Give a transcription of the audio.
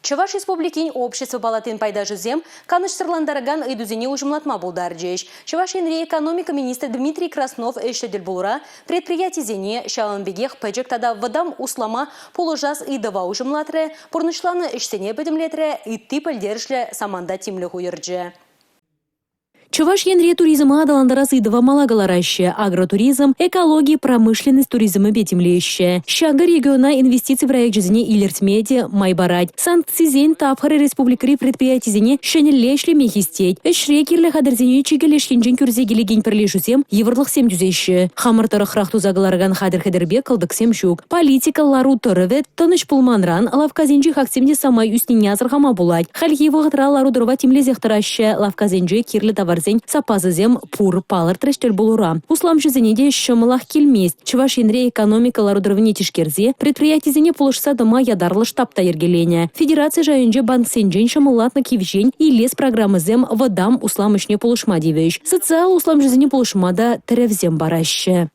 Чуваш Республикин общество палатын пайда жүзем, каныш сырландараган ыйдузене ужымлатма булдар жеш. Чуваш енре экономика министр Дмитрий Краснов эштедел булра, предприятизене шаанбегех пэджектада вадам услама положас ыйдава ужымлатре, порнышланы эштене бедемлетре, итти пальдершле саманда тимле хуйырджи. Чуваш енре туризма адаландарас идова малагалараще, агротуризм, экология, промышленность туризма бетимлеще. Шага региона инвестиций в проект жизни Илертмеде, Майбарать. Санкт-Сизень Тавхары республикари предприятизине шенеллешле мехистеть. Эшрекерле хадерзине чигелеш хинжин кюрзегеле гень перлешусем еврлых 700. Хамартары храхту загаларган хадер хедербе калдык семшук. Политика лару торывет, тыныш пулманран, лавказенжи хаксемде самай үстіне азырғама булать. Хальхи вағытра лару дырва тимлезехтараще, лавказенжи кирлі товар сапазызем пур палар трештер булура. Услам жизнеде шымылах келмест. Чуваш енре экономика ларудырвыне тишкерзе, предприятизене пулышса дома ядарлы штабта ергелене. Федерация жайынже банк сенжен шымылатна кивжен и лес программызем вадам услам ишне пулышма девеш. Социал услам жизне пулышмада теревзем бараще.